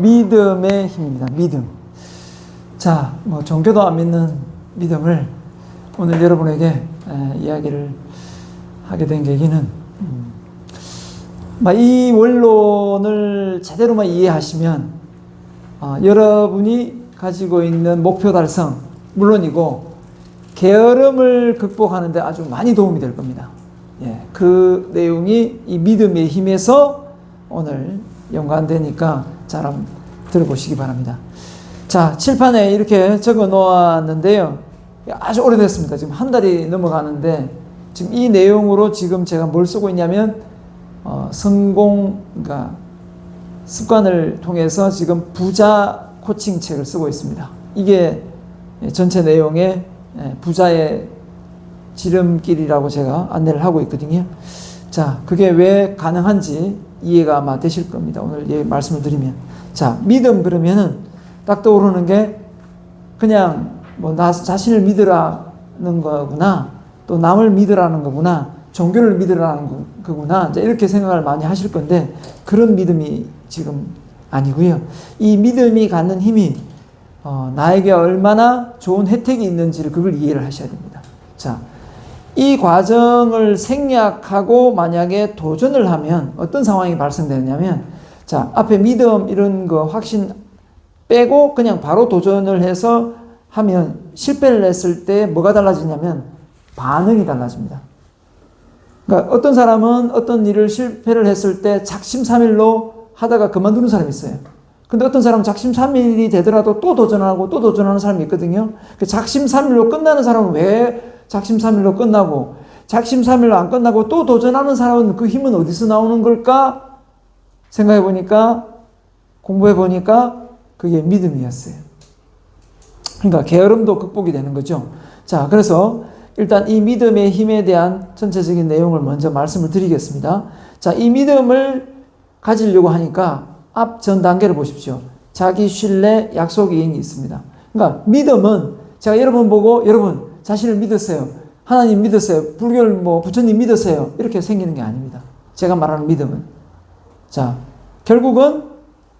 믿음의 힘입니다. 믿음. 자, 뭐 종교도 안 믿는 믿음을 오늘 여러분에게 이야기를 하게 된 계기는 이 원론을 제대로만 이해하시면 여러분이 가지고 있는 목표 달성 물론이고 게으름을 극복하는 데 아주 많이 도움이 될 겁니다. 예, 그 내용이 이 믿음의 힘에서 오늘 연관되니까 잘 한번 들어보시기 바랍니다. 자, 칠판에 이렇게 적어 놓았는데요. 아주 오래됐습니다. 지금 한 달이 넘어가는데 지금 이 내용으로 지금 제가 뭘 쓰고 있냐면 성공, 그러니까 습관을 통해서 지금 부자 코칭 책을 쓰고 있습니다. 이게 전체 내용의 부자의 지름길이라고 제가 안내를 하고 있거든요. 자, 그게 왜 가능한지 이해가 아마 되실 겁니다. 오늘 말씀을 드리면. 자, 믿음 그러면은 딱 떠오르는 게 그냥 뭐 나 자신을 믿으라는 거구나. 또 남을 믿으라는 거구나. 종교를 믿으라는 거구나. 이제 이렇게 생각을 많이 하실 건데 그런 믿음이 지금 아니고요. 이 믿음이 갖는 힘이 나에게 얼마나 좋은 혜택이 있는지를 그걸 이해를 하셔야 됩니다. 자, 이 과정을 생략하고 만약에 도전을 하면 어떤 상황이 발생되냐면 자, 앞에 믿음 이런 거 확신 빼고 그냥 바로 도전을 해서 하면 실패를 했을 때 뭐가 달라지냐면 반응이 달라집니다. 그러니까 어떤 사람은 어떤 일을 실패를 했을 때 작심삼일로 하다가 그만두는 사람이 있어요. 근데 어떤 사람은 작심삼일이 되더라도 또 도전하고 또 도전하는 사람이 있거든요. 작심삼일로 끝나는 사람은 왜 작심삼일로 끝나고 작심삼일로 안 끝나고 또 도전하는 사람은 그 힘은 어디서 나오는 걸까? 생각해 보니까 공부해 보니까 그게 믿음이었어요. 그러니까 게으름도 극복이 되는 거죠. 자, 그래서 일단 이 믿음의 힘에 대한 전체적인 내용을 먼저 말씀을 드리겠습니다. 자, 이 믿음을 가지려고 하니까 앞 전 단계를 보십시오. 자기 신뢰, 약속 이행이 있습니다. 그러니까 믿음은 제가 여러분 보고 여러분 자신을 믿으세요. 하나님 믿으세요. 불교를 뭐 부처님 믿으세요. 이렇게 생기는 게 아닙니다. 제가 말하는 믿음은. 자, 결국은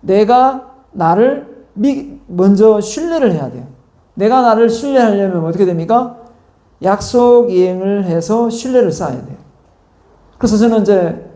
내가 나를 먼저 신뢰를 해야 돼요. 내가 나를 신뢰하려면 어떻게 됩니까? 약속 이행을 해서 신뢰를 쌓아야 돼요. 그래서 저는 이제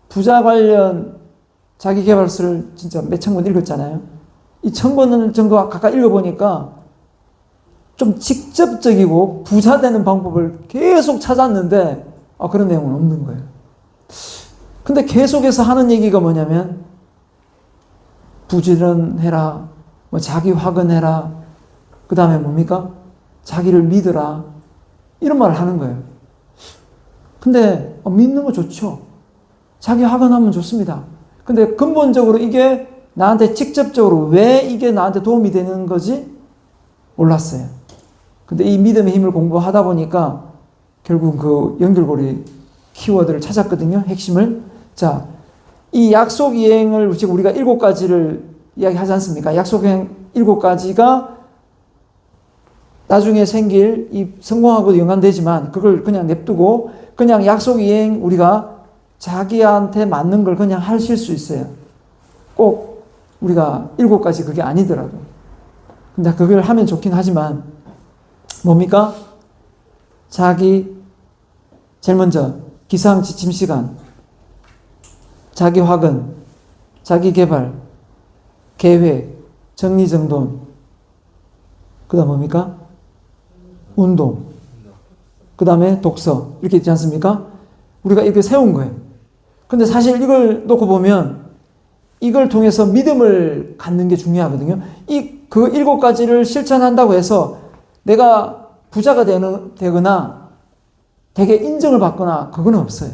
부자 관련 자기계발서를 진짜 몇천 권 읽었잖아요. 이 1000권을 정도 가까이 읽어보니까 좀 직접적이고 부자 되는 방법을 계속 찾았는데 그런 내용은 없는 거예요. 근데 계속해서 하는 얘기가 뭐냐면 부지런해라, 뭐 자기 화근해라, 그 다음에 뭡니까? 자기를 믿으라, 이런 말을 하는 거예요. 근데 믿는 거 좋죠. 자기 화근하면 좋습니다. 근데 근본적으로 이게 나한테 직접적으로 왜 이게 나한테 도움이 되는 거지? 몰랐어요. 근데 이 믿음의 힘을 공부하다 보니까 결국 그 연결고리 키워드를 찾았거든요. 핵심을. 자, 이 약속 이행을 지금 우리가 7가지를 이야기하지 않습니까? 약속 이행 7가지가 나중에 생길 이 성공하고도 연관되지만 그걸 그냥 냅두고 그냥 약속 이행 우리가 자기한테 맞는 걸 그냥 하실 수 있어요. 꼭 우리가 7가지 그게 아니더라도. 근데 그걸 하면 좋긴 하지만 뭡니까? 자기 제일 먼저 기상지침 시간, 자기 화근, 자기 개발, 계획, 정리정돈, 그 다음 뭡니까? 운동, 그 다음에 독서, 이렇게 있지 않습니까? 우리가 이렇게 세운 거예요. 근데 사실 이걸 놓고 보면 이걸 통해서 믿음을 갖는 게 중요하거든요. 그 7가지를 실천한다고 해서 내가 부자가 되거나 되게 인정을 받거나 그건 없어요.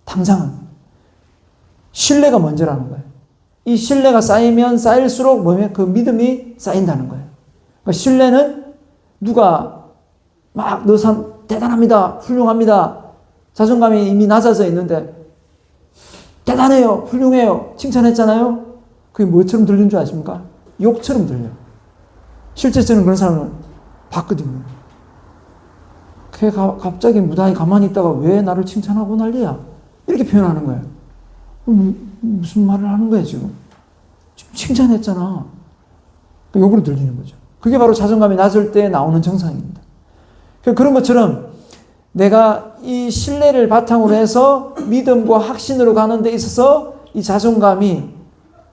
당장은. 신뢰가 먼저라는 거예요. 이 신뢰가 쌓이면 쌓일수록 뭐면 그 믿음이 쌓인다는 거예요. 그러니까 신뢰는 누가 막 너 참 대단합니다. 훌륭합니다. 자존감이 이미 낮아져 있는데 대단해요. 훌륭해요. 칭찬했잖아요. 그게 뭐처럼 들리는 줄 아십니까? 욕처럼 들려요. 실제 저는 그런 사람을 봤거든요. 걔 갑자기 무당히 가만히 있다가 왜 나를 칭찬하고 난리야? 이렇게 표현하는 거예요. 무슨 말을 하는 거예요, 지금? 칭찬했잖아. 또 욕으로 들리는 거죠. 그게 바로 자존감이 낮을 때 나오는 증상입니다. 그런 것처럼 내가 이 신뢰를 바탕으로 해서 믿음과 확신으로 가는 데 있어서 이 자존감이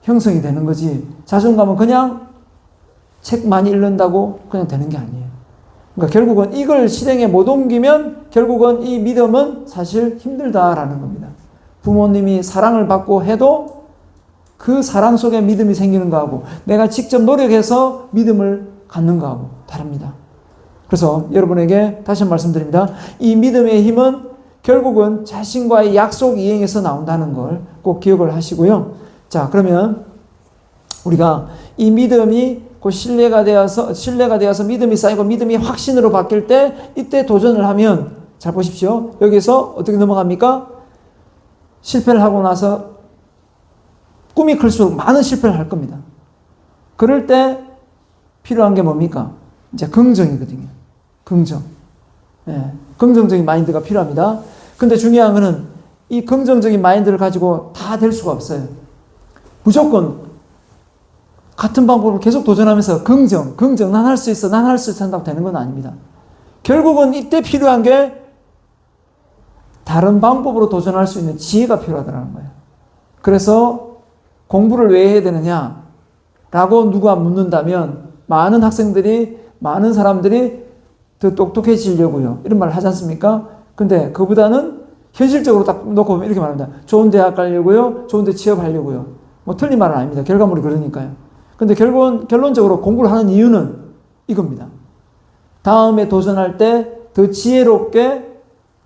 형성이 되는 거지, 자존감은 그냥 책 많이 읽는다고 그냥 되는 게 아니에요. 그러니까 결국은 이걸 실행에 못 옮기면 결국은 이 믿음은 사실 힘들다라는 겁니다. 부모님이 사랑을 받고 해도 그 사랑 속에 믿음이 생기는 거하고 내가 직접 노력해서 믿음을 갖는 거하고 다릅니다. 그래서 여러분에게 다시 말씀드립니다. 이 믿음의 힘은 결국은 자신과의 약속 이행에서 나온다는 걸 꼭 기억을 하시고요. 자, 그러면 우리가 이 믿음이 곧 신뢰가 되어서 믿음이 쌓이고 믿음이 확신으로 바뀔 때 이때 도전을 하면, 잘 보십시오. 여기서 어떻게 넘어갑니까? 실패를 하고 나서 꿈이 클수록 많은 실패를 할 겁니다. 그럴 때 필요한 게 뭡니까? 이제 긍정이거든요. 긍정. 예, 긍정적인 마인드가 필요합니다. 근데 중요한 거는 이 긍정적인 마인드를 가지고 다 될 수가 없어요. 무조건 같은 방법을 계속 도전하면서 긍정, 난 할 수 있어, 난 할 수 있어 한다고 되는 건 아닙니다. 결국은 이때 필요한 게 다른 방법으로 도전할 수 있는 지혜가 필요하다는 거예요. 그래서 공부를 왜 해야 되느냐? 라고 누가 묻는다면 많은 학생들이, 많은 사람들이 더 똑똑해지려고요. 이런 말을 하지 않습니까? 근데 그보다는 현실적으로 딱 놓고 보면 이렇게 말합니다. 좋은 대학 가려고요. 좋은 데 취업하려고요. 뭐 틀린 말은 아닙니다. 결과물이 그러니까요. 근데 결론적으로 공부를 하는 이유는 이겁니다. 다음에 도전할 때 더 지혜롭게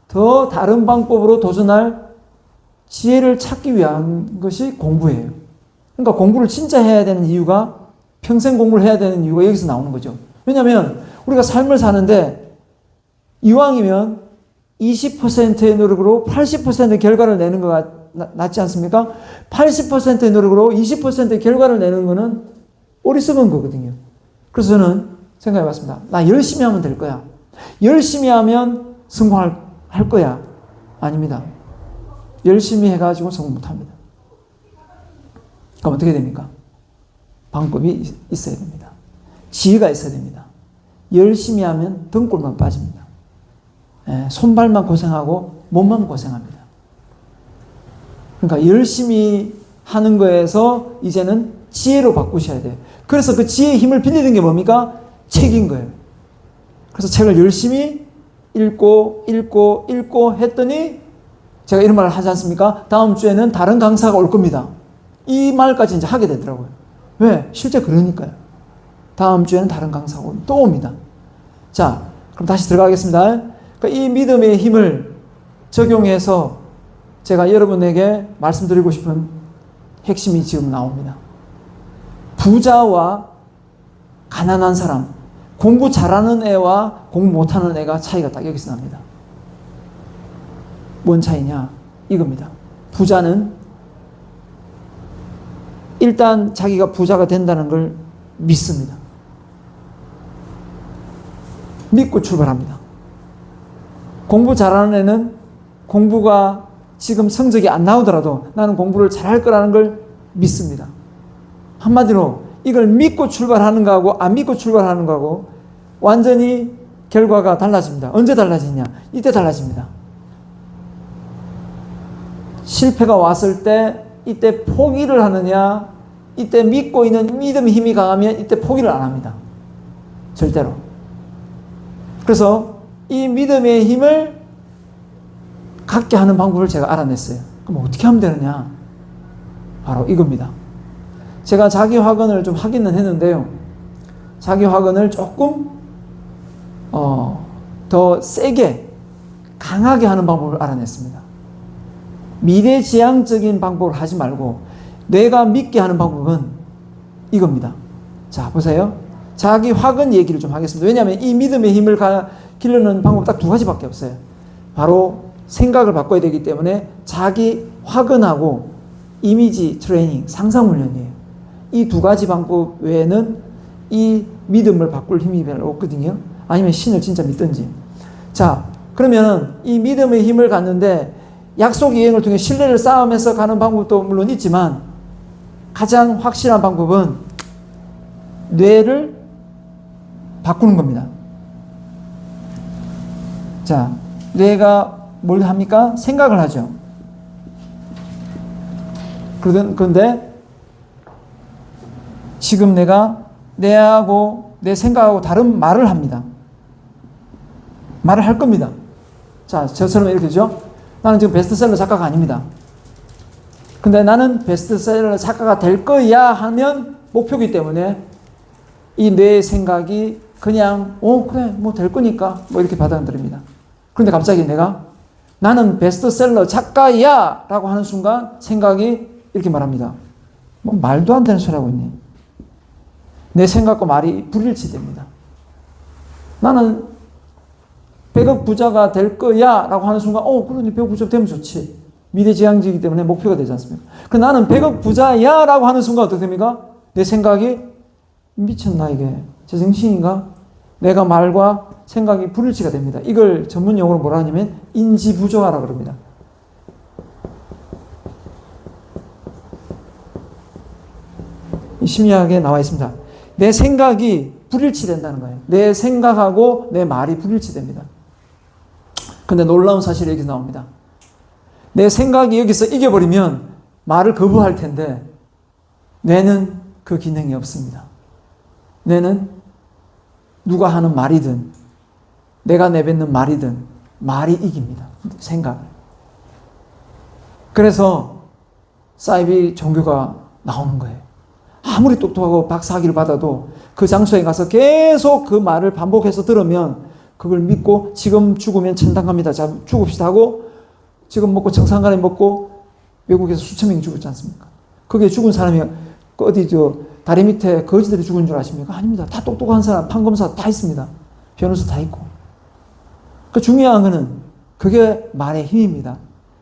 더 다른 방법으로 도전할 지혜를 찾기 위한 것이 공부예요. 그러니까 공부를 진짜 해야 되는 이유가, 평생 공부를 해야 되는 이유가 여기서 나오는 거죠. 왜냐하면 우리가 삶을 사는데 이왕이면 20%의 노력으로 80%의 결과를 내는 거가 낫지 않습니까? 80%의 노력으로 20%의 결과를 내는 거는 어리석은 거거든요. 그래서 저는 생각해 봤습니다. 나 열심히 하면 될 거야. 열심히 하면 성공할 거야. 아닙니다. 열심히 해가지고 성공 못 합니다. 그럼 어떻게 됩니까? 방법이 있어야 됩니다. 지혜가 있어야 됩니다. 열심히 하면 등골만 빠집니다. 손발만 고생하고 몸만 고생합니다. 그러니까 열심히 하는 거에서 이제는 지혜로 바꾸셔야 돼요. 그래서 그 지혜의 힘을 빌리는 게 뭡니까? 책인 거예요. 그래서 책을 열심히 읽고 했더니 제가 이런 말을 하지 않습니까? 다음 주에는 다른 강사가 올 겁니다. 이 말까지 이제 하게 되더라고요. 왜? 실제 그러니까요. 다음 주에는 다른 강사가 또 옵니다. 자, 그럼 다시 들어가겠습니다. 그러니까 이 믿음의 힘을 적용해서 제가 여러분에게 말씀드리고 싶은 핵심이 지금 나옵니다. 부자와 가난한 사람, 공부 잘하는 애와 공부 못하는 애가 차이가 딱 여기서 납니다. 뭔 차이냐? 이겁니다. 부자는 일단 자기가 부자가 된다는 걸 믿습니다. 믿고 출발합니다. 공부 잘하는 애는 공부가 지금 성적이 안 나오더라도 나는 공부를 잘할 거라는 걸 믿습니다. 한마디로 이걸 믿고 출발하는 거하고 안 믿고 출발하는 거하고 완전히 결과가 달라집니다. 언제 달라지냐? 이때 달라집니다. 실패가 왔을 때 이때 포기를 하느냐, 이때 믿고 있는 믿음의 힘이 강하면 이때 포기를 안 합니다. 절대로. 그래서 이 믿음의 힘을 갖게 하는 방법을 제가 알아냈어요. 그럼 어떻게 하면 되느냐? 바로 이겁니다. 제가 자기 확언을 좀 하기는 했는데요. 자기 확언을 조금 더 세게 강하게 하는 방법을 알아냈습니다. 미래지향적인 방법을 하지 말고 내가 믿게 하는 방법은 이겁니다. 자, 보세요. 자기 확언 얘기를 좀 하겠습니다. 왜냐하면 이 믿음의 힘을 기르는 방법 딱 두 가지밖에 없어요. 바로 생각을 바꿔야 되기 때문에 자기 확언하고 이미지 트레이닝, 상상 훈련이에요. 이 두 가지 방법 외에는 이 믿음을 바꿀 힘이 별로 없거든요. 아니면 신을 진짜 믿든지. 자, 그러면 이 믿음의 힘을 갖는데 약속 이행을 통해 신뢰를 쌓으면서 가는 방법도 물론 있지만 가장 확실한 방법은 뇌를 바꾸는 겁니다. 자, 뇌가 뭘 합니까? 생각을 하죠. 그런데 지금 내가 내 생각하고 다른 말을 합니다. 말을 할 겁니다. 자, 저처럼 이렇게죠. 나는 지금 베스트셀러 작가가 아닙니다. 근데 나는 베스트셀러 작가가 될 거야 하면 목표이기 때문에 이 뇌의 생각이 그냥 그래 뭐 될 거니까 뭐 이렇게 받아들입니다. 그런데 갑자기 내가 나는 베스트셀러 작가야 라고 하는 순간 생각이 이렇게 말합니다. 뭐 말도 안 되는 소리 하고 있니? 내 생각과 말이 불일치됩니다. 나는 100억 부자가 될 거야 라고 하는 순간 그러니 100억 부자 되면 좋지. 미래지향적이기 때문에 목표가 되지 않습니까? 그 나는 100억 부자야 라고 하는 순간 어떻게 됩니까? 내 생각이 미쳤나 이게 제정신인가? 내가 말과 생각이 불일치가 됩니다. 이걸 전문 용어로 뭐라 하냐면 인지부조화라 그럽니다. 심리학에 나와 있습니다. 내 생각이 불일치된다는 거예요. 내 생각하고 내 말이 불일치됩니다. 근데 놀라운 사실이 여기서 나옵니다. 내 생각이 여기서 이겨버리면 말을 거부할 텐데 뇌는 그 기능이 없습니다. 뇌는 누가 하는 말이든 내가 내뱉는 말이든 말이 이깁니다. 생각을. 그래서 사이비 종교가 나오는 거예요. 아무리 똑똑하고 박사학위를 받아도 그 장소에 가서 계속 그 말을 반복해서 들으면 그걸 믿고 지금 죽으면 천당 갑니다. 자, 죽읍시다 하고 지금 먹고 정상간에 먹고 외국에서 수천 명이 죽었지 않습니까? 거기에 죽은 사람이 어디 다리 밑에 거지들이 죽은 줄 아십니까? 아닙니다. 다 똑똑한 사람, 판검사 다 있습니다. 변호사 다 있고. 그 중요한 거는 그게 말의 힘입니다.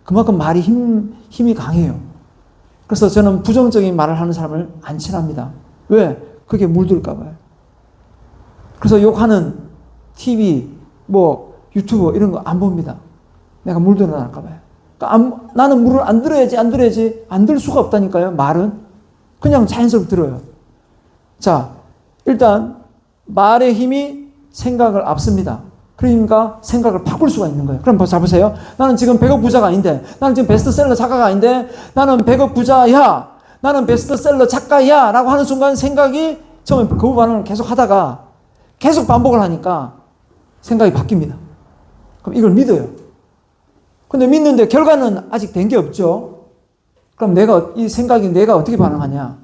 그만큼 말이 힘이 강해요. 그래서 저는 부정적인 말을 하는 사람을 안 친합니다. 왜? 그게 물들까 봐요. 그래서 욕하는 TV, 유튜브 이런 거 안 봅니다. 내가 물들어날까 봐요. 그러니까 나는 물을 안 들어야지. 안 들 수가 없다니까요. 말은. 그냥 자연스럽게 들어요. 자, 일단 말의 힘이 생각을 앞섭니다. 그러니까 생각을 바꿀 수가 있는 거예요. 그럼 잘 보세요. 나는 지금 100억 부자가 아닌데, 나는 지금 베스트셀러 작가가 아닌데, 나는 100억 부자야, 나는 베스트셀러 작가야 라고 하는 순간 생각이 처음에 거부 반응을 계속 하다가 계속 반복을 하니까 생각이 바뀝니다. 그럼 이걸 믿어요. 근데 믿는데 결과는 아직 된 게 없죠. 그럼 이 생각이 내가 어떻게 반응하냐?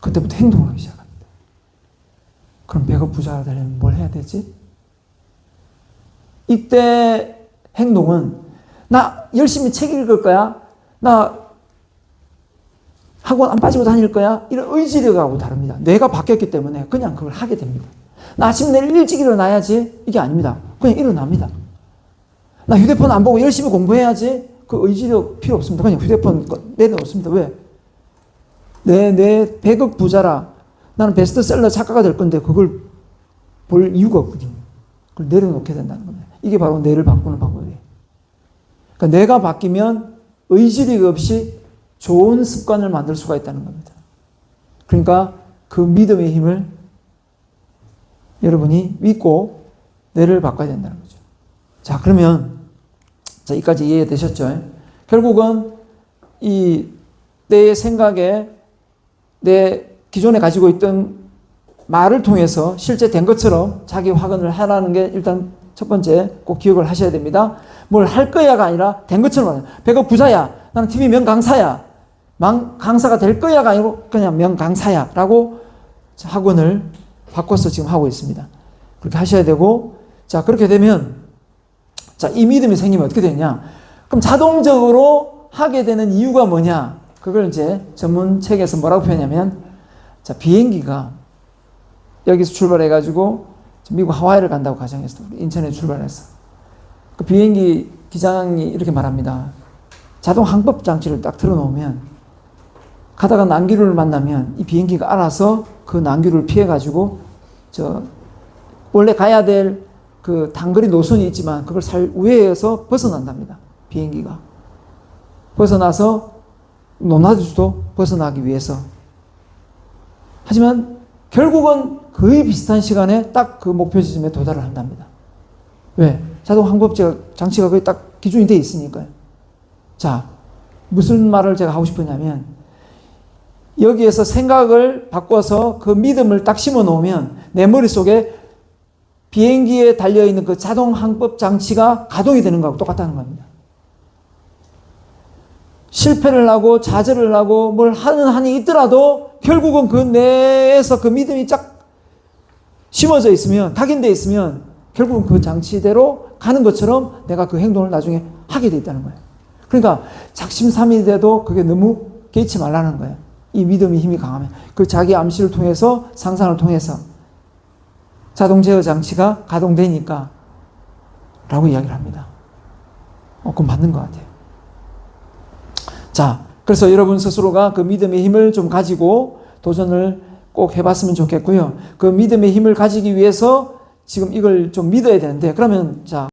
그때부터 행동을 하기 시작합니다. 그럼 100억 부자가 되려면 뭘 해야 되지? 이때 행동은 나 열심히 책 읽을 거야. 나 학원 안 빠지고 다닐 거야. 이런 의지력하고 다릅니다. 뇌가 바뀌었기 때문에 그냥 그걸 하게 됩니다. 나 아침 내일 일찍 일어나야지. 이게 아닙니다. 그냥 일어납니다. 나 휴대폰 안 보고 열심히 공부해야지. 그 의지력 필요 없습니다. 그냥 휴대폰 내려놓습니다. 왜? 내 100억 부자라. 나는 베스트셀러 작가가 될 건데 그걸 볼 이유가 없거든요. 그걸 내려놓게 된다는 겁니다. 이게 바로 뇌를 바꾸는 방법이에요. 그러니까 뇌가 바뀌면 의지력 없이 좋은 습관을 만들 수가 있다는 겁니다. 그러니까 그 믿음의 힘을 여러분이 믿고 뇌를 바꿔야 된다는 거죠. 자, 그러면 여기까지 이해되셨죠? 결국은 이 내 생각에 내 기존에 가지고 있던 말을 통해서 실제 된 것처럼 자기 확언을 하라는 게 일단 첫 번째 꼭 기억을 하셔야 됩니다. 뭘 할 거야가 아니라 된 것처럼 100억 부자야. 나는 TV 명강사야. 강사가 될 거야가 아니고 그냥 명강사야 라고 학원을 바꿔서 지금 하고 있습니다. 그렇게 하셔야 되고, 자, 그렇게 되면 자, 이 믿음이 생기면 어떻게 되냐? 그럼 자동적으로 하게 되는 이유가 뭐냐? 그걸 이제 전문 책에서 뭐라고 표현하냐면, 자, 비행기가 여기서 출발해가지고 미국 하와이를 간다고 가정했어. 인천에 출발했어. 그 비행기 기장이 이렇게 말합니다. 자동 항법 장치를 딱 틀어놓으면 가다가 난기류를 만나면 이 비행기가 알아서 그 난기류를 피해가지고 원래 가야 될 그 단거리 노선이 있지만 그걸 우회해서 벗어난답니다. 비행기가. 벗어나서 노나주도 벗어나기 위해서. 하지만 결국은 거의 비슷한 시간에 딱 그 목표 지점에 도달을 한답니다. 왜? 자동 항법 장치가 거의 딱 기준이 되어 있으니까요. 자, 무슨 말을 제가 하고 싶으냐면, 여기에서 생각을 바꿔서 그 믿음을 딱 심어 놓으면 내 머릿속에 비행기에 달려있는 그 자동 항법 장치가 가동이 되는 거하고 똑같다는 겁니다. 실패를 하고 좌절을 하고 뭘 하는 한이 있더라도 결국은 그 내에서 그 믿음이 쫙 심어져 있으면, 각인되어 있으면 결국은 그 장치대로 가는 것처럼 내가 그 행동을 나중에 하게 돼 있다는 거예요. 그러니까 작심삼일이 돼도 그게 너무 개의치 말라는 거예요. 이 믿음의 힘이 강하면. 그 자기 암시를 통해서, 상상을 통해서 자동 제어 장치가 가동되니까 라고 이야기를 합니다. 그건 맞는 것 같아요. 자, 그래서 여러분 스스로가 그 믿음의 힘을 좀 가지고 도전을 꼭 해봤으면 좋겠고요. 그 믿음의 힘을 가지기 위해서 지금 이걸 좀 믿어야 되는데, 그러면 자,